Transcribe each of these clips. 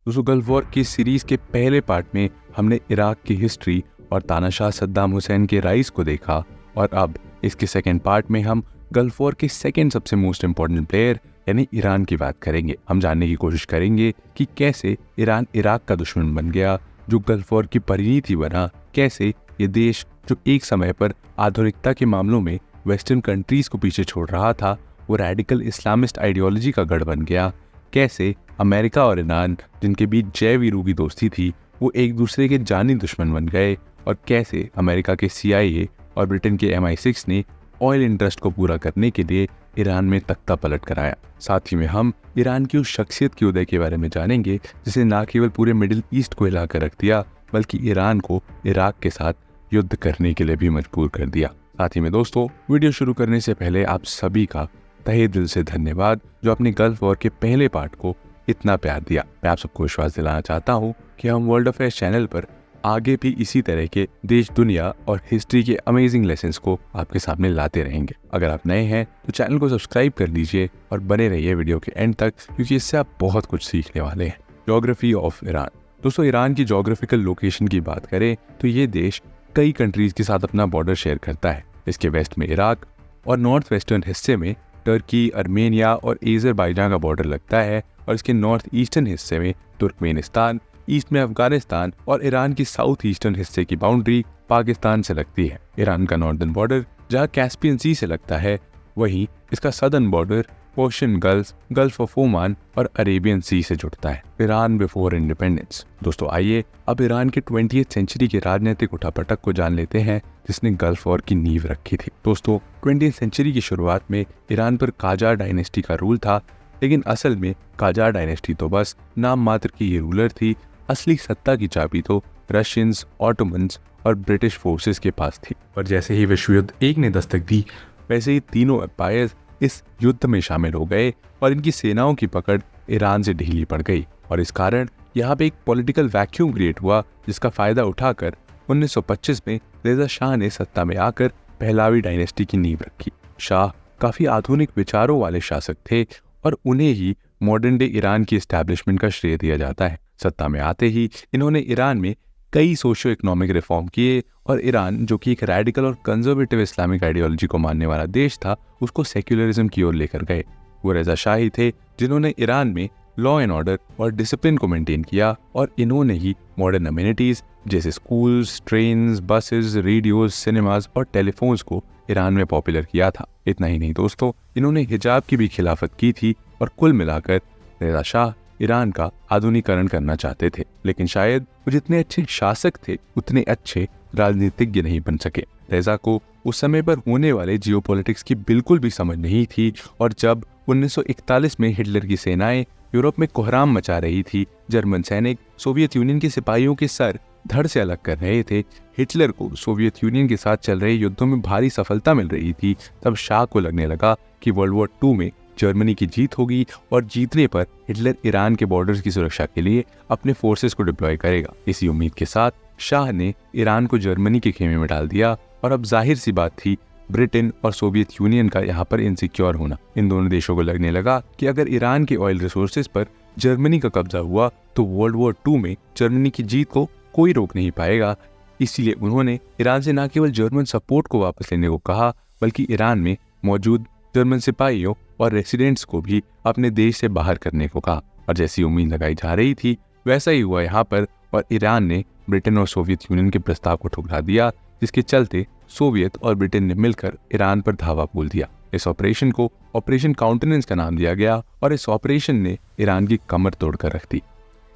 दोस्तों, gulf war की series के पहले पार्ट में हमने इराक की हिस्ट्री और तानाशाह सद्दाम हुसैन के राइज को देखा, और अब इसके सेकेंड पार्ट में हम गल्फ वॉर के सेकेंड सबसे मोस्ट इम्पोर्टेंट प्लेयर यानी ईरान की बात करेंगे। हम जानने की कोशिश करेंगे कि कैसे ईरान इराक का दुश्मन बन गया, जो गल्फ वॉर की परिणति बना, कैसे ये देश जो एक समय पर आधुनिकता के मामलों में वेस्टर्न कंट्रीज को पीछे छोड़ रहा था, वो रेडिकल इस्लामिस्ट आइडियोलॉजी का गढ़ बन गया, कैसे अमेरिका और ईरान जिनके बीच जय वीरू की दोस्ती थी वो एक दूसरे के जानी दुश्मन बन गए, और कैसे अमेरिका के CIA और ब्रिटेन के MI6 ने ऑयल इंटरेस्ट को पूरा करने के लिए ईरान में तख्ता पलट कराया। साथ ही में हम ईरान की उस शख्सियत के उदय के बारे में जानेंगे जिसे न केवल पूरे मिडिल ईस्ट को हिला कर रख दिया, बल्कि ईरान को इराक के साथ युद्ध करने के लिए भी मजबूर कर दिया। साथ ही में दोस्तों, वीडियो शुरू करने से पहले आप सभी का तहे दिल से धन्यवाद जो अपने गल्फ वॉर के पहले पार्ट को इतना प्यार दिया। मैं आप सबको विश्वास दिलाना चाहता हूँ कि हम वर्ल्ड अफेयर्स चैनल पर आगे भी इसी तरह के देश, दुनिया और हिस्ट्री के अमेजिंग लेसन्स को आपके सामने लाते रहेंगे। अगर आप नए हैं तो चैनल को सब्सक्राइब कर लीजिए और बने रहिए वीडियो के एंड तक, क्योंकि इससे आप बहुत कुछ सीखने वाले हैं। Geography of Iran. दोस्तों, ईरान की ज्योग्राफिकल लोकेशन की बात करें तो ये देश कई कंट्रीज के साथ अपना बॉर्डर शेयर करता है। इसके वेस्ट में इराक और नॉर्थ वेस्टर्न हिस्से में टर्की, अर्मेनिया और अज़रबैजान का बॉर्डर लगता है, और इसके नॉर्थ ईस्टर्न हिस्से में तुर्कमेनिस्तान, ईस्ट में अफगानिस्तान और ईरान की साउथ ईस्टर्न हिस्से की बाउंड्री पाकिस्तान से लगती है। ईरान का नॉर्दर्न बॉर्डर जहाँ कैस्पियन सी से लगता है, वहीं इसका southern border Persian gulf, gulf of Oman और अरेबियन सी से जुड़ता है। Iran before independence. दोस्तों, आइए अब ईरान के 20वीं सेंचुरी के राजनीतिक उठापटक को जान लेते हैं जिसने गल्फ वॉर की नींव रखी थी। दोस्तों, 20वीं सेंचुरी की शुरुआत में ईरान पर काजार डायनेस्टी का रूल था, लेकिन असल में काजार डायनेस्टी तो बस नाम मात्र की ये रूलर थी। असली सत्ता की चाबी तो रशियंस, ऑटोमन्स और ब्रिटिश फोर्सेस के पास थी। और जैसे ही विश्व युद्ध एक ने दस्तक दी, वैसे ही तीनों एम्पायर्स इस युद्ध में शामिल हो गए और इनकी सेनाओं की पकड़ ईरान से ढीली पड़ गई, और इस कारण यहाँ पे एक पॉलिटिकल वैक्यूम क्रिएट हुआ, जिसका फायदा उठाकर 1925 में रेजा शाह ने सत्ता में आकर पहलावी डायनेस्टी की नींव रखी। शाह काफी आधुनिक विचारों वाले शासक थे और उन्हें ही मॉडर्न डे ईरान की एस्टैब्लिशमेंट का श्रेय दिया जाता है। सत्ता में आते ही इन्होंने ईरान में कई सोशियो इकोनॉमिक रिफॉर्म किए, और ईरान जो कि एक रेडिकल और कंजर्वेटिव इस्लामिक आइडियोलॉजी को मानने वाला देश था, उसको सेक्युलरिज्म की ओर लेकर गए। वो रेजा शाह ही थे जिन्होंने ईरान में लॉ एंड ऑर्डर और डिसिप्लिन को मेंटेन किया, और इन्होंने ही मॉडर्न अम्यूनिटीज जैसे schools, trains, buses, radios, cinemas और टेलीफोन्स को ईरान में पॉपुलर किया था। इतना ही नहीं दोस्तों, इन्होंने हिजाब की भी खिलाफत की थी, और कुल मिलाकर रेजा शाह ईरान का आधुनिकीकरण करना चाहते थे। लेकिन शायद वो जितने अच्छे शासक थे उतने अच्छे राजनीतिज्ञ नहीं बन सके। रेजा को उस समय पर होने वाले जियोपॉलिटिक्स की बिल्कुल भी समझ नहीं थी, और जब 1941 में हिटलर की सेनाएं यूरोप में कोहराम मचा रही थी, जर्मन सैनिक सोवियत यूनियन के सिपाहियों के सर धड़ से अलग कर रहे थे, हिटलर को सोवियत यूनियन के साथ चल रहे युद्धों में भारी सफलता मिल रही थी, तब शाह को लगने लगा कि वर्ल्ड वॉर 2 में जर्मनी की जीत होगी, और जीतने पर हिटलर ईरान के बॉर्डर्स की सुरक्षा के लिए अपने फोर्सेस को डिप्लॉय करेगा। इसी उम्मीद के साथ शाह ने ईरान को जर्मनी के खेमे में डाल दिया, और अब जाहिर सी बात थी ब्रिटेन और सोवियत यूनियन का यहाँ पर इनसिक्योर होना। इन दोनों देशों को लगने लगा कि अगर ईरान के ऑयल रिसोर्सेज पर जर्मनी का कब्जा हुआ तो वर्ल्ड वॉर 2 में जर्मनी की जीत को कोई रोक नहीं पाएगा। इसीलिए उन्होंने ईरान से न केवल जर्मन सपोर्ट को वापस लेने को कहा, बल्कि ईरान में मौजूद जर्मन सिपाहियों और रेसिडेंट्स को भी अपने देश से बाहर करने को कहा। और जैसी उम्मीद लगाई जा रही थी वैसा ही हुआ यहाँ पर, और ईरान ने ब्रिटेन और सोवियत यूनियन के प्रस्ताव को ठुकरा दिया, जिसके चलते सोवियत और ब्रिटेन ने मिलकर ईरान पर धावा बोल दिया। इस ऑपरेशन को ऑपरेशन काउंटेनेंस का नाम दिया गया, और इस ऑपरेशन ने ईरान की कमर तोड़कर रख दी।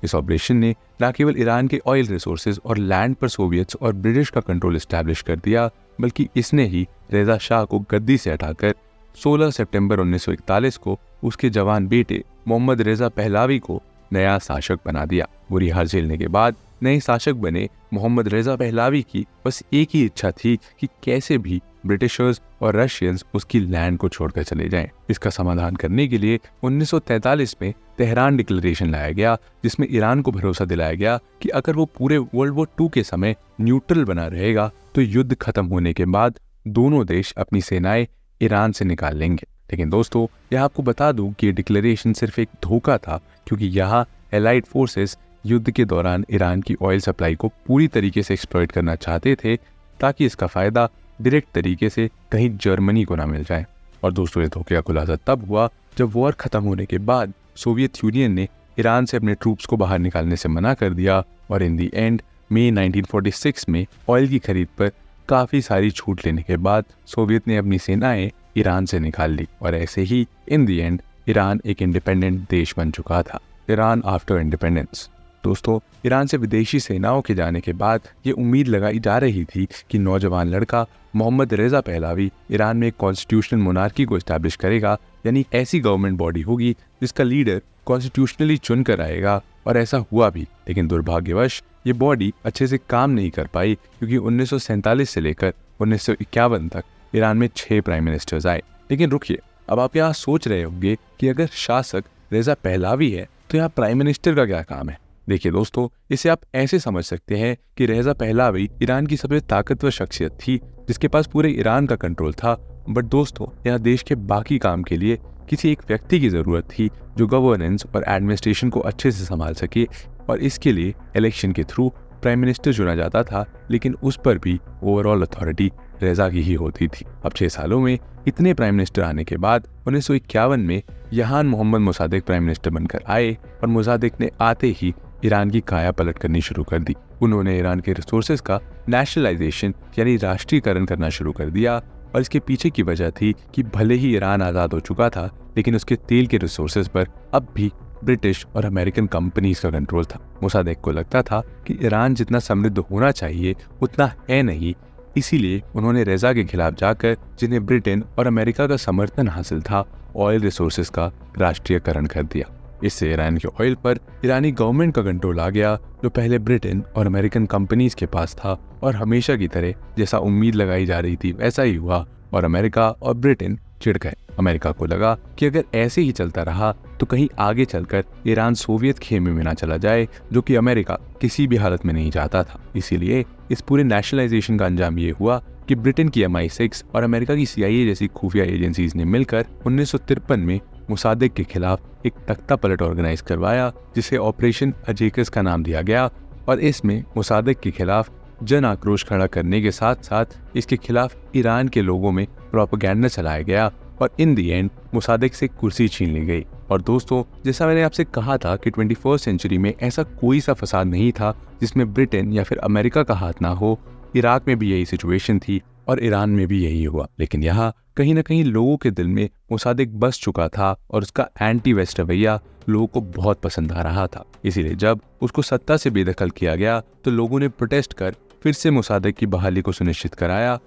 इस ऑपरेशन ने न केवल ईरान के ऑयल रिसोर्सेज और लैंड पर सोवियट्स और ब्रिटिश का कंट्रोल एस्टैब्लिश कर दिया, बल्कि इसने ही रेजा शाह को गद्दी से हटाकर 16 सितंबर 1941 को उसके जवान बेटे मोहम्मद रेजा पहलावी को नया शासक बना दिया। बुरी हार झेलने के बाद नए शासक बने मोहम्मद रेजा पहलावी की बस एक ही इच्छा थी कि कैसे भी ब्रिटिशर्स और रशियंस उसकी लैंड को छोड़कर चले जाएं। इसका समाधान करने के लिए 1943 में तेहरान डिक्लेरेशन लाया गया, जिसमें ईरान को भरोसा दिलाया गया कि अगर वो पूरे वर्ल्ड वॉर 2 के समय न्यूट्रल बना रहेगा तो युद्ध खत्म होने के बाद दोनों देश अपनी सेनाएं ईरान से निकाल लेंगे। लेकिन दोस्तों, यह आपको बता दूं कि ये डिक्लेरेशन सिर्फ एक धोखा था, क्योंकि यहाँ एलाइड फोर्सेस युद्ध के दौरान ईरान की ऑयल सप्लाई को पूरी तरीके से एक्सप्लॉइट करना चाहते थे ताकि इसका फ़ायदा डायरेक्ट तरीके से कहीं जर्मनी को ना मिल जाए। और दोस्तों, ये धोखे का खुलासा तब हुआ जब वॉर ख़त्म होने के बाद सोवियत यूनियन ने ईरान से अपने ट्रूप्स को बाहर निकालने से मना कर दिया और इन दी एंड मई 1946 में ऑयल की खरीद पर काफ़ी सारी छूट लेने के बाद सोवियत ने अपनी सेनाएं ईरान से निकाल ली और ऐसे ही इन दी एंड ईरान एक इंडिपेंडेंट देश बन चुका था। Iran after independence. दोस्तों, ईरान से विदेशी सेनाओं के जाने के बाद ये उम्मीद लगाई जा रही थी कि नौजवान लड़का मोहम्मद रेजा पहलवी ईरान में एक कॉन्स्टिट्यूशनल मोनार्की को इस्टेब्लिश करेगा, यानी ऐसी गवर्नमेंट बॉडी होगी जिसका लीडर कॉन्स्टिट्यूशनली चुन कर आएगा। और ऐसा हुआ भी, लेकिन दुर्भाग्यवश ये बॉडी अच्छे से काम नहीं कर पाई क्योंकि 1947 से लेकर 1951 तक ईरान में 6 प्राइम मिनिस्टर्स आए। लेकिन रुकिए, अब आप यहाँ सोच रहे होंगे कि अगर शासक रेजा पहलवी है तो यहाँ प्राइम मिनिस्टर का क्या काम है। देखिए दोस्तों, इसे आप ऐसे समझ सकते हैं कि रेजा पहलवी ईरान की सबसे ताकतवर शख्सियत थी जिसके पास पूरे ईरान का कंट्रोल था। बट दोस्तों, यहाँ देश के बाकी काम के लिए किसी एक व्यक्ति की जरूरत थी जो गवर्नेंस और एडमिनिस्ट्रेशन को अच्छे से संभाल सके और इसके लिए इलेक्शन के थ्रू प्राइम मिनिस्टर चुना जाता था, लेकिन उस पर भी ओवरऑल अथॉरिटी रेजा की ही होती थी। अब 6 सालों में इतने प्राइम मिनिस्टर आने के बाद 1951 में यहान मोहम्मद मोसादेक प्राइम मिनिस्टर बनकर आए और मोसादेक ने आते ही ईरान की काया पलट करनी शुरू कर दी। उन्होंने ईरान के रिसोर्सेज का नेशनलाइजेशन यानी राष्ट्रीयकरण करना शुरू कर दिया और इसके पीछे की वजह थी कि भले ही ईरान आज़ाद हो चुका था, लेकिन उसके तेल के रिसोर्सेज पर अब भी ब्रिटिश और अमेरिकन कंपनीज का कंट्रोल था। मोसादेक को लगता था कि ईरान जितना समृद्ध होना चाहिए उतना है नहीं, इसीलिए उन्होंने रेजा के खिलाफ जाकर, जिन्हें ब्रिटेन और अमेरिका का समर्थन हासिल था, ऑयल रिसोर्सेज का राष्ट्रीयकरण कर दिया। इससे ईरान के ऑयल पर ईरानी गवर्नमेंट का कंट्रोल आ गया जो पहले ब्रिटेन और अमेरिकन कंपनीज के पास था। और हमेशा की तरह जैसा उम्मीद लगाई जा रही थी वैसा ही हुआ और अमेरिका और ब्रिटेन चिढ़ गए। अमेरिका को लगा कि अगर ऐसे ही चलता रहा तो कहीं आगे चलकर ईरान सोवियत खेमे में ना चला जाए, जो कि अमेरिका किसी भी हालत में नहीं चाहता था। इसीलिए इस पूरे नेशनलाइजेशन का अंजाम ये हुआ कि ब्रिटेन की MI6 और अमेरिका की CIA जैसी खुफिया एजेंसीज ने मिलकर 1953 में मोसादेक के खिलाफ एक तख्ता पलट ऑर्गेनाइज करवाया जिसे ऑपरेशन अजेकस का नाम दिया गया। और इसमें मोसादेक के खिलाफ जन आक्रोश खड़ा करने के साथ साथ इसके खिलाफ ईरान के लोगों में प्रोपेगेंडा चलाया गया और इन दी एंड मोसादेक से कुर्सी छीन ली गई। और दोस्तों, जैसा मैंने आपसे कहा था कि 21st सेंचुरी में ऐसा कोई सा फसाद नहीं था जिसमें ब्रिटेन या फिर अमेरिका का हाथ ना हो। इराक में भी यही सिचुएशन थी और ईरान में भी यही हुआ। लेकिन यहाँ कहीं ना कहीं लोगों के दिल में मोसादेक बस चुका था और उसका एंटी वेस्ट रवैया लोगों को बहुत पसंद आ रहा था। इसीलिए जब उसको सत्ता से बेदखल किया गया तो लोगों ने प्रोटेस्ट कर फिर से मोसादेक की बहाली को सुनिश्चित कराया।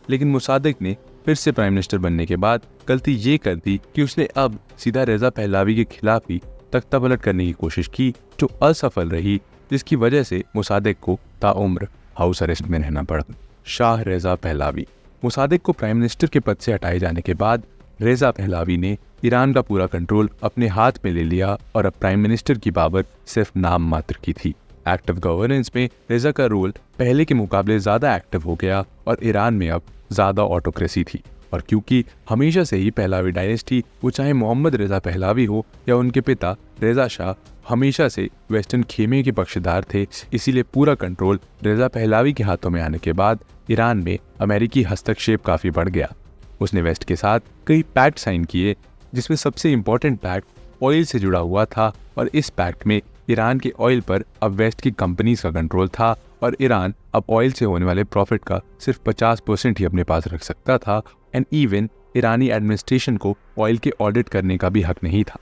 लेकिन मोसादेक ने फिर से प्राइम मिनिस्टर बनने के बाद गलती ये कर दी कि उसने अब सीधा रेजा पहलवी के खिलाफ ही तख्ता पलट करने की कोशिश की, जो असफल रही, जिसकी वजह से मोसादेक को ताउम्र हाउस अरेस्ट में रहना पड़ा। शाह रेजा पहलवी। मोसादेक को प्राइम मिनिस्टर के पद से हटाए जाने के बाद रेजा पहलवी ने ईरान का पूरा कंट्रोल अपने हाथ में ले लिया और अब प्राइम मिनिस्टर की पावर सिर्फ नाम मात्र की थी। एक्टिव गवर्नेंस में रेजा का रोल पहले के मुकाबले ज्यादा एक्टिव हो गया और ईरान में अब ज्यादा ऑटोक्रेसी थी। और क्योंकि हमेशा से ही पहलवी डायनेस्टी, वो चाहे मोहम्मद रेजा पहलवी हो या उनके पिता रेजा शाह, हमेशा से वेस्टर्न खेमे के पक्षधर थे, इसीलिए पूरा कंट्रोल रेजा पहलवी के हाथों में आने के बाद ईरान में अमेरिकी हस्तक्षेप काफी बढ़ गया। उसने वेस्ट के साथ कई पैक्ट साइन किए, जिसमें सबसे इम्पोर्टेंट पैक्ट ऑयल से जुड़ा हुआ था और इस पैक्ट में ईरान के ऑयल पर अब वेस्ट की कंपनीज का कंट्रोल था और ईरान अब ऑयल से होने वाले प्रॉफिट का सिर्फ 50% ही अपने पास रख सकता था एंड इवन ईरानी एडमिनिस्ट्रेशन को ऑयल के ऑडिट करने का भी हक नहीं था।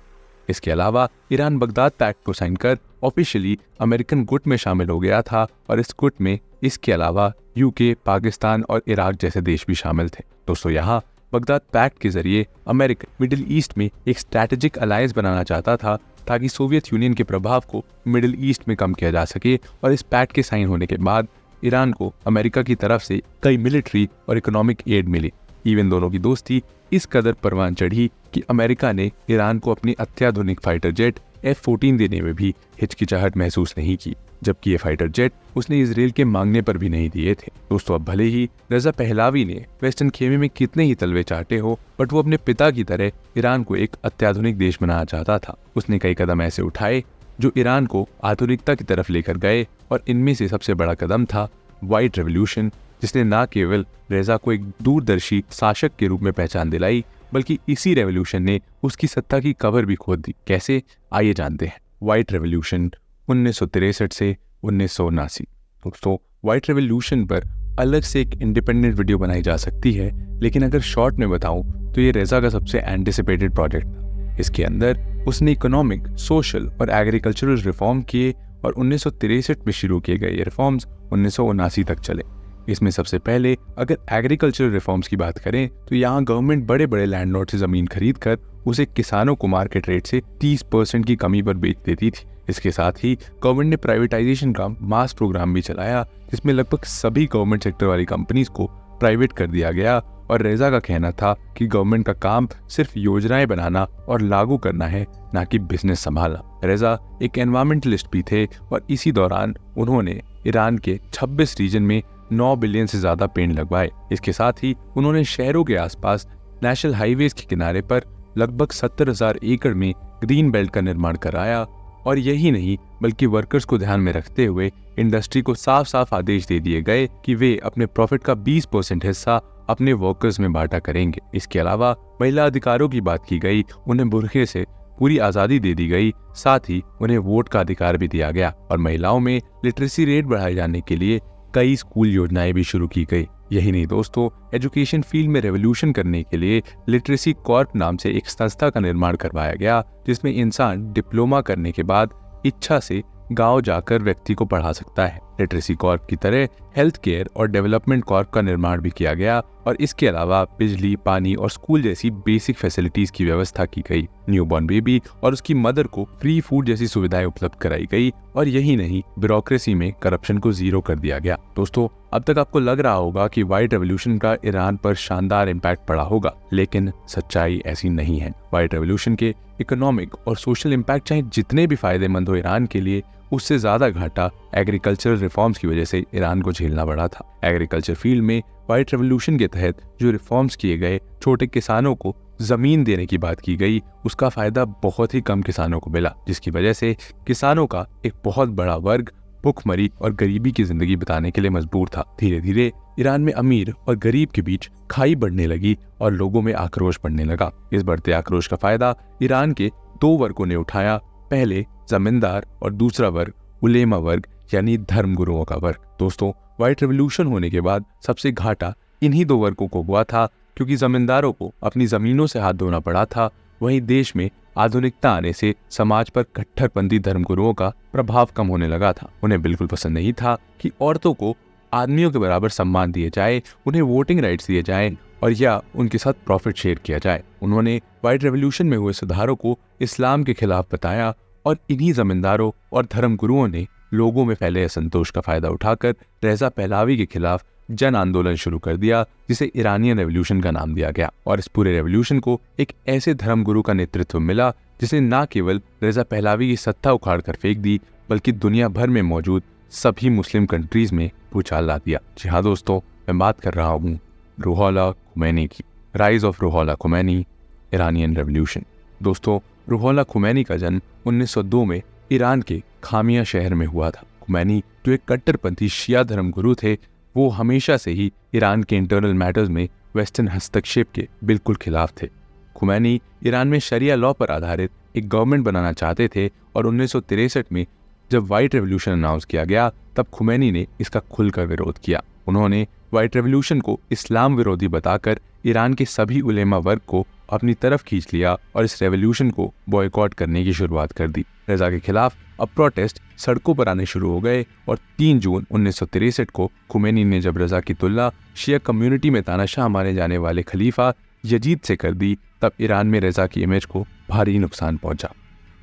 इसके अलावा ईरान बगदाद पैक्ट को साइन कर ऑफिशियली अमेरिकन गुट में शामिल हो गया था और इस गुट में इसके अलावा UK, पाकिस्तान और इराक जैसे देश भी शामिल थे। दोस्तों, यहाँ बगदाद पैक्ट के जरिए अमेरिका मिडिल ईस्ट में एक स्ट्रैटेजिक अलायंस बनाना चाहता था ताकि सोवियत यूनियन के प्रभाव को मिडिल ईस्ट में कम किया जा सके। और इस पैक्ट के साइन होने के बाद ईरान को अमेरिका की तरफ से कई मिलिट्री और इकोनॉमिक एड मिली। इवन दोनों की दोस्ती इस कदर परवान चढ़ी कि अमेरिका ने ईरान को अपनी अत्याधुनिक फाइटर जेट F-14 देने में भी हिचकिचाहट महसूस नहीं की, जबकि ये फाइटर जेट उसने इजराइल के मांगने पर भी नहीं दिए थे। दोस्तों, अब भले ही रेजा पहलवी ने वेस्टर्न खेमे में कितने ही तलवे चाटे हो, बट वो अपने पिता की तरह ईरान को एक अत्याधुनिक देश बनाना चाहता था। उसने कई कदम ऐसे उठाए जो ईरान को आधुनिकता की तरफ लेकर गए, और इनमें से सबसे बड़ा कदम था व्हाइट रेवोल्यूशन, जिसने न केवल रेजा को एक दूरदर्शी शासक के रूप में पहचान दिलाई, बल्कि इसी रेवोल्यूशन ने उसकी सत्ता की कबर भी खोद दी। कैसे, आइए जानते हैं। व्हाइट रेवोल्यूशन 1963 से 1979। दोस्तों, व्हाइट रेवोल्यूशन पर अलग से एक इंडिपेंडेंट वीडियो बनाई जा सकती है, लेकिन अगर शॉर्ट में बताऊं तो ये रेजा का सबसे एंटिसिपेटेड प्रोजेक्ट था। इसके अंदर उसने इकोनॉमिक, सोशल और एग्रीकल्चरल रिफॉर्म किए, और 1963 में शुरू किए गए ये रिफॉर्म्स 1979 तक चले। इसमें सबसे पहले अगर एग्रीकल्चरल रिफॉर्म्स की बात करें तो यहाँ गवर्नमेंट बड़े बड़े लैंडलॉर्ड से ज़मीन खरीद कर उसे किसानों को मार्केट रेट से 30% की कमी पर बेच देती थी। इसके साथ ही गवर्नमेंट ने प्राइवेटाइजेशन का मास प्रोग्राम भी चलाया, जिसमें लगभग सभी गवर्नमेंट सेक्टर वाली कंपनीज को प्राइवेट कर दिया गया, और रेजा का कहना था कि गवर्नमेंट का काम सिर्फ योजनाएं बनाना और लागू करना है, ना कि बिजनेस संभालना। रेजा एक एनवायरमेंटलिस्ट भी थे, और इसी दौरान उन्होंने ईरान के 26 रीजन में 9 बिलियन से ज्यादा पेड़ लगवाए। इसके साथ ही उन्होंने शहरों के आसपास नेशनल हाईवेज के किनारे पर लगभग 70,000 एकड़ में ग्रीन बेल्ट का निर्माण कराया, और यही नहीं बल्कि वर्कर्स को ध्यान में रखते हुए इंडस्ट्री को साफ साफ आदेश दे दिए गए कि वे अपने प्रॉफिट का 20% हिस्सा अपने वर्कर्स में बांटा करेंगे। इसके अलावा महिला अधिकारों की बात की गई, उन्हें बुर्खे से पूरी आजादी दे दी गई, साथ ही उन्हें वोट का अधिकार भी दिया गया, और महिलाओं में लिटरेसी रेट बढ़ाए जाने के लिए कई स्कूल योजनाएं भी शुरू की गई। यही नहीं दोस्तों, एजुकेशन फील्ड में रेवोल्यूशन करने के लिए लिटरेसी कॉर्प नाम से एक संस्था का निर्माण करवाया गया, जिसमें इंसान डिप्लोमा करने के बाद इच्छा से गांव जाकर व्यक्ति को पढ़ा सकता है। लिटरेसी कॉर्प की तरह हेल्थ केयर और डेवलपमेंट कॉर्प का निर्माण भी किया गया, और इसके अलावा बिजली, पानी और स्कूल जैसी बेसिक फैसिलिटीज की व्यवस्था की गई। न्यूबॉर्न बेबी और उसकी मदर को फ्री फूड जैसी सुविधाएं उपलब्ध कराई गई, और यही नहीं, ब्यूरोक्रेसी में करप्शन को जीरो कर दिया गया। दोस्तों, अब तक आपको लग रहा होगा कि व्हाइट रेवोल्यूशन का ईरान पर शानदार इम्पैक्ट पड़ा होगा, लेकिन सच्चाई ऐसी नहीं है। व्हाइट रेवोल्यूशन के इकोनॉमिक और सोशल इम्पैक्ट चाहे जितने भी फायदेमंद हो ईरान के लिए, उससे ज्यादा घाटा एग्रीकल्चरल रिफॉर्म्स की वजह से ईरान को झेलना पड़ा था। एग्रीकल्चर फील्ड में व्हाइट रेवोल्यूशन के तहत जो रिफॉर्म्स किए गए, छोटे किसानों को जमीन देने की बात की गई, उसका फायदा बहुत ही कम किसानों को मिला, जिसकी वजह से किसानों का एक बहुत बड़ा वर्ग भुखमरी और गरीबी की जिंदगी बिताने के लिए मजबूर था। धीरे धीरे ईरान में अमीर और गरीब के बीच खाई बढ़ने लगी, और लोगों में आक्रोश बढ़ने लगा। इस बढ़ते आक्रोश का फायदा ईरान के 2 वर्गों ने उठाया, पहले जमींदार और दूसरा वर्ग उलेमा वर्ग, यानी धर्मगुरुओं का वर्ग। दोस्तों, व्हाइट रेवोल्यूशन होने के बाद सबसे घाटा इन्हीं 2 वर्गों को हुआ था, क्योंकि जमींदारों को अपनी जमीनों से हाथ धोना पड़ा था। वहीं देश में आधुनिकता आने से समाज पर कट्टरपंथी धर्मगुरुओं का प्रभाव कम होने लगा था। उन्हें बिल्कुल पसंद नहीं था कि औरतों को आदमियों के बराबर सम्मान दिए जाए, उन्हें वोटिंग राइट्स दिए जाएं, और या उनके साथ प्रॉफिट शेयर किया जाए। उन्होंने व्हाइट रेवोल्यूशन में हुए सुधारों को इस्लाम के खिलाफ बताया, और इन्हीं जमींदारों और धर्मगुरुओं ने लोगों में फैले असंतोष का फायदा उठाकर रेजा पहलावी के खिलाफ जन आंदोलन शुरू कर दिया, जिसे ईरानियन रेवोल्यूशन का नाम दिया गया। और इस पूरे रेवोल्यूशन को एक ऐसे धर्मगुरु का नेतृत्व मिला, जिसने न केवल रेजा पहलावी की सत्ता उखाड़ कर फेंक दी, बल्कि दुनिया भर में मौजूद सभी मुस्लिम कंट्रीज में भूचाल ला दिया। जी हाँ दोस्तों, मैं बात कर रहा हूँ रूहोल्लाह खुमैनी की। Rise of Ruhollah Khomeini, Iranian revolution. दोस्तों, रूहोल्लाह खुमैनी का जन्म 1902 में ईरान के खामिया शहर में हुआ था। खुमैनी जो एक कट्टरपंथी शिया धर्मगुरु थे, वो हमेशा से ही ईरान के इंटरनल मैटर्स में वेस्टर्न हस्तक्षेप के बिल्कुल खिलाफ थे। खुमैनी ईरान में शरिया लॉ पर आधारित एक गवर्नमेंट बनाना चाहते थे, और 1963 में जब व्हाइट रेवोल्यूशन अनाउंस किया गया, तब खुमैनी ने इसका खुलकर विरोध किया। उन्होंने व्हाइट रेवोल्यूशन को इस्लाम विरोधी बताकर ईरान के सभी उलेमा वर्ग को अपनी तरफ खींच लिया, और इस रेवोल्यूशन को बॉयकॉट करने की शुरुआत कर दी। रजा के खिलाफ अब प्रोटेस्ट सड़कों पर आने शुरू हो गए, और 3 जून 1963 को खुमैनी ने जब रजा की तुलना शिया कम्युनिटी में तानाशाह माने जाने वाले खलीफा यजीद से कर दी, तब ईरान में रजा की इमेज को भारी नुकसान पहुंचा,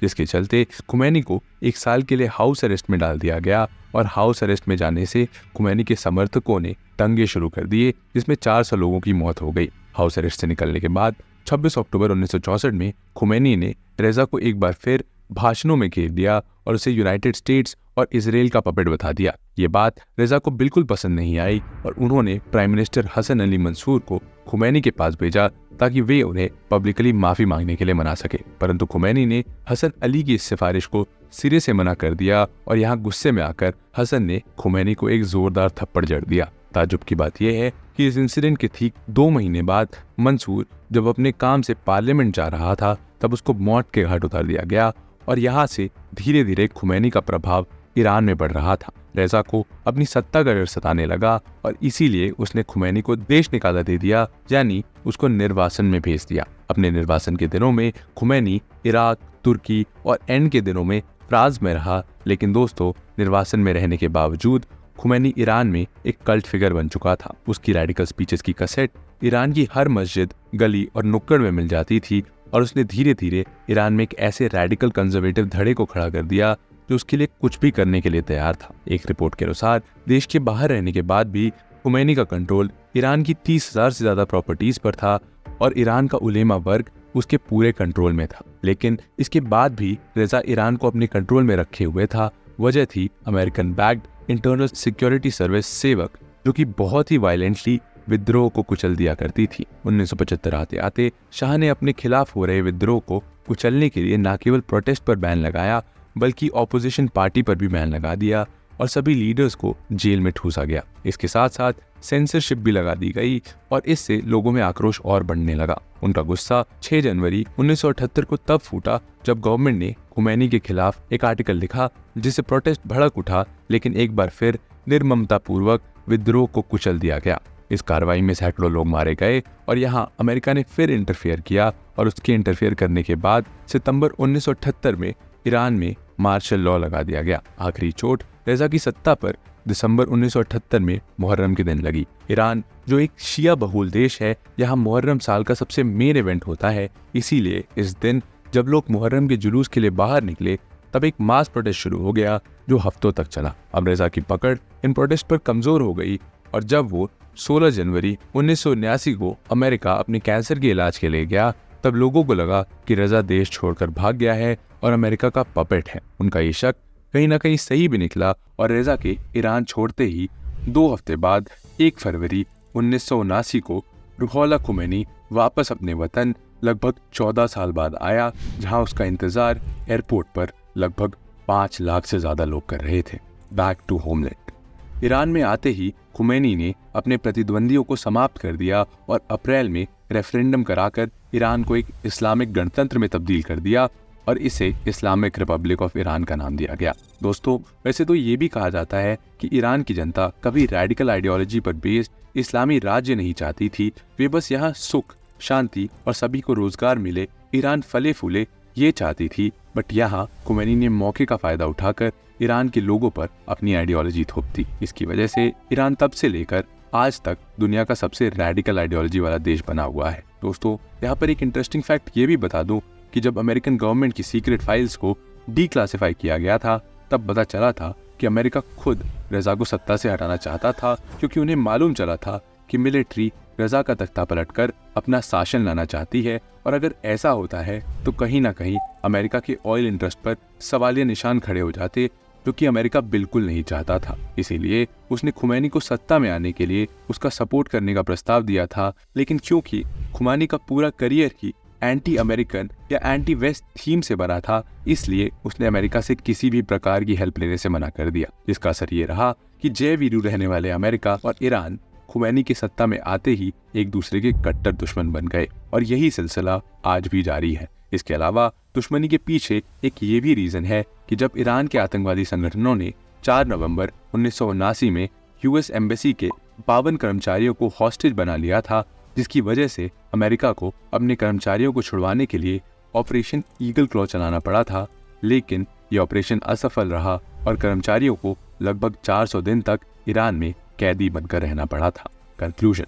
जिसके चलते खुमैनी को 1 साल के लिए हाउस अरेस्ट में डाल दिया गया। और हाउस अरेस्ट में जाने से खुमैनी के समर्थकों ने दंगे शुरू कर दिए, जिसमें 400 लोगों की मौत हो गई। हाउस अरेस्ट से निकलने के बाद 26 अक्टूबर 1964 में खुमैनी ने रेजा को एक बार फिर भाषणों में घेर दिया, और उसे यूनाइटेड स्टेट्स और इसराइल का पपेट बता दिया। ये बात रजा को बिल्कुल पसंद नहीं आई और उन्होंने प्राइम मिनिस्टर हसन अली मंसूर को खुमैनी के पास भेजा ताकि वे उन्हें पब्लिकली माफी मांगने के लिए मना सके। परंतु खुमैनी ने हसन अली की इस सिफारिश को सिरे से मना कर दिया और यहाँ गुस्से में आकर हसन ने खुमैनी को एक जोरदार थप्पड़ जड़ दिया। ताज्जुब की बात यह है कि इस इंसिडेंट के ठीक 2 महीने बाद मंसूर जब अपने काम से पार्लियामेंट जा रहा था तब उसको मौत के घाट उतार दिया गया और यहाँ से धीरे धीरे खुमैनी का प्रभाव ईरान में बढ़ रहा था। रेजा को अपनी सत्ता का डर सताने लगा और इसीलिए उसने खुमैनी को देश निकाला दे दिया, यानी उसको निर्वासन में भेज दिया। अपने निर्वासन के दिनों में खुमैनी इराक, तुर्की और एंड के दिनों में फ्रांस में रहा, लेकिन दोस्तों निर्वासन में रहने के बावजूद खुमैनी ईरान में एक कल्ट फिगर बन चुका था। उसकी रेडिकल स्पीचेस की कैसेट ईरान की हर मस्जिद, गली और नुक्कड़ में मिल जाती थी और उसने धीरे धीरे ईरान में एक ऐसे रेडिकल कंजर्वेटिव धड़े को खड़ा कर दिया जो उसके लिए कुछ भी करने के लिए तैयार था। एक रिपोर्ट के अनुसार देश के बाहर रहने के बाद भी खुमैनी का कंट्रोल ईरान की 30,000 से ज्यादा प्रॉपर्टीज पर था और ईरान का उलेमा वर्ग उसके पूरे कंट्रोल में था। लेकिन इसके बाद भी रेजा ईरान को अपने कंट्रोल में रखे हुए था। वजह थी American backed internal security service सेवक, जो कि बहुत ही वायलेंटली विद्रोह को कुचल दिया करती थी। 1975 आते आते शाह ने अपने खिलाफ हो रहे विद्रोह को कुचलने के लिए न केवल प्रोटेस्ट पर बैन लगाया बल्कि ऑपोजिशन पार्टी पर भी बैन लगा दिया और सभी लीडर्स को जेल में ठूसा गया। इसके साथ साथ सेंसरशिप भी लगा दी गई और इससे लोगों में आक्रोश और बढ़ने लगा। उनका गुस्सा 6 जनवरी 1978 को तब फूटा जब गवर्नमेंट ने खुमैनी के खिलाफ एक आर्टिकल लिखा जिससे प्रोटेस्ट भड़क उठा, लेकिन एक बार फिर निर्ममता पूर्वक विद्रोह को कुचल दिया गया। इस कार्रवाई में सैकड़ों लोग मारे गए और यहाँ अमेरिका ने फिर इंटरफेयर किया और उसके इंटरफेयर करने के बाद सितंबर 1978 में ईरान में मार्शल लॉ लगा दिया गया। आखिरी चोट रेजा की सत्ता पर दिसंबर 1978 में मुहर्रम के दिन लगी। ईरान जो एक शिया बहुल देश है, यहाँ मुहर्रम साल का सबसे मेन इवेंट होता है। इसीलिए इस दिन जब लोग मुहर्रम के जुलूस के लिए बाहर निकले तब एक मास प्रोटेस्ट शुरू हो गया जो हफ्तों तक चला। अब रेजा की पकड़ इन प्रोटेस्ट पर कमजोर हो गई और जब वो 16 जनवरी 1979 को अमेरिका अपने कैंसर के इलाज के लिए गया तब लोगों को लगा कि रजा देश छोड़कर भाग गया है और अमेरिका का पपेट है। उनका ये शक कहीं ना कहीं सही भी निकला और रेजा के ईरान छोड़ते ही 2 हफ्ते बाद 1 फरवरी 1979 को रुहोल्लाह खुमैनी वापस अपने वतन लगभग 14 साल बाद आया, जहां उसका इंतजार एयरपोर्ट पर लगभग 5 लाख से ज्यादा लोग कर रहे थे। Back to homeland. ईरान में आते ही खुमैनी ने अपने प्रतिद्वंदियों को समाप्त कर दिया और अप्रैल में रेफरेंडम कराकर ईरान को एक इस्लामिक गणतंत्र में तब्दील कर दिया और इसे इस्लामिक रिपब्लिक ऑफ ईरान का नाम दिया गया। दोस्तों, वैसे तो ये भी कहा जाता है कि ईरान की जनता कभी रेडिकल आइडियोलॉजी पर बेस्ड इस्लामी राज्य नहीं चाहती थी। वे बस यहाँ सुख, शांति और सभी को रोजगार मिले, ईरान फले फूले, ये चाहती थी। बट यहाँ खुमैनी ने मौके का फायदा उठाकर ईरान के लोगों पर अपनी आइडियोलॉजी थोप दी। इसकी वजह से ईरान तब से लेकर आज तक दुनिया का सबसे रेडिकल आइडियोलॉजी वाला देश बना हुआ है। दोस्तों, यहाँ पर एक इंटरेस्टिंग फैक्ट ये भी बता दूं कि जब अमेरिकन गवर्नमेंट की सीक्रेट फाइल्स को डीक्लासिफाई किया गया था तब पता चला था कि अमेरिका खुद रजा को सत्ता से हटाना चाहता था, क्योंकि उन्हें मालूम चला था कि मिलिट्री रजा का तख्ता पलटकर अपना शासन लाना चाहती है और अगर ऐसा होता है तो कहीं ना कहीं अमेरिका के ऑयल इंटरेस्ट पर सवालिया निशान खड़े हो जाते, जो कि अमेरिका बिल्कुल नहीं चाहता था। इसीलिए उसने खुमैनी को सत्ता में आने के लिए उसका सपोर्ट करने का प्रस्ताव दिया था, लेकिन क्योंकि खुमैनी का पूरा करियर ही एंटी अमेरिकन या एंटी वेस्ट थीम से बना था, इसलिए उसने अमेरिका से किसी भी प्रकार की हेल्प लेने से मना कर दिया, जिसका असर ये रहा कि जय वीरू रहने वाले अमेरिका और ईरान खुमैनी की सत्ता में आते ही एक दूसरे के कट्टर दुश्मन बन गए और यही सिलसिला आज भी जारी है। इसके अलावा दुश्मनी के पीछे एक ये भी रीजन है कि जब ईरान के आतंकवादी संगठनों ने 4 नवंबर 1979 में यूएस एम्बेसी के 52 कर्मचारियों को हॉस्टेज बना लिया था, जिसकी वजह से अमेरिका को अपने कर्मचारियों को छुड़वाने के लिए ऑपरेशन ईगल क्लॉ चलाना पड़ा था। लेकिन यह ऑपरेशन असफल रहा और कर्मचारियों को लगभग 400 दिन तक ईरान में कैदी बनकर रहना पड़ा था। कंक्लूजन।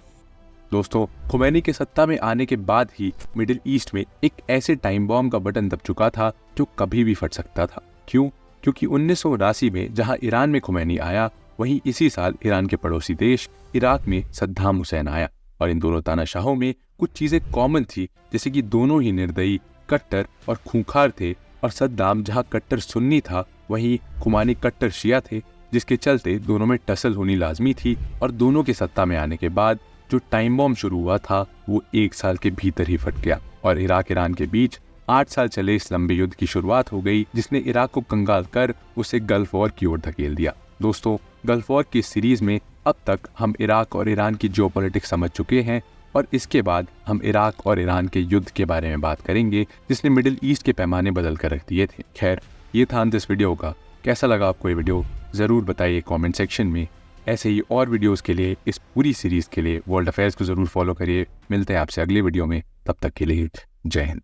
दोस्तों, खुमैनी के सत्ता में आने के बाद ही मिडिल ईस्ट में एक ऐसे टाइम बॉम्ब का बटन दब चुका था जो कभी भी फट सकता था। क्यों? क्योंकि 1979 में जहां ईरान में खुमैनी आया, वहीं इसी साल ईरान के पड़ोसी देश इराक में सद्दाम हुसैन आया और इन दोनों तानाशाहों में कुछ चीजें कॉमन थी, जैसे कि दोनों ही निर्दयी, कट्टर और खूंखार थे और सद्दाम जहां कट्टर सुन्नी था वहीं खुमानी कट्टर शिया थे, जिसके चलते दोनों में टसल होनी लाजमी थी और दोनों के सत्ता में आने के बाद जो टाइम बॉम्ब शुरू हुआ था वो 1 साल के भीतर ही फट गया और इराक ईरान के बीच 8 साल चले इस लंबे युद्ध की शुरुआत हो गई, जिसने इराक को कंगाल कर उसे गल्फ वॉर की ओर धकेल दिया। दोस्तों, गल्फ वॉर की सीरीज में अब तक हम इराक और ईरान की जियोपॉलिटिक्स समझ चुके हैं और इसके बाद हम इराक और ईरान के युद्ध के बारे में बात करेंगे, जिसने मिडिल ईस्ट के पैमाने बदल कर रख दिए थे। खैर, ये था अंत इस वीडियो का। कैसा लगा आपको ये वीडियो ज़रूर बताइए कमेंट सेक्शन में। ऐसे ही और वीडियोस के लिए, इस पूरी सीरीज़ के लिए वर्ल्ड अफेयर्स को ज़रूर फॉलो करिए। मिलते हैं आपसे अगले वीडियो में, तब तक के लिए जय हिंद।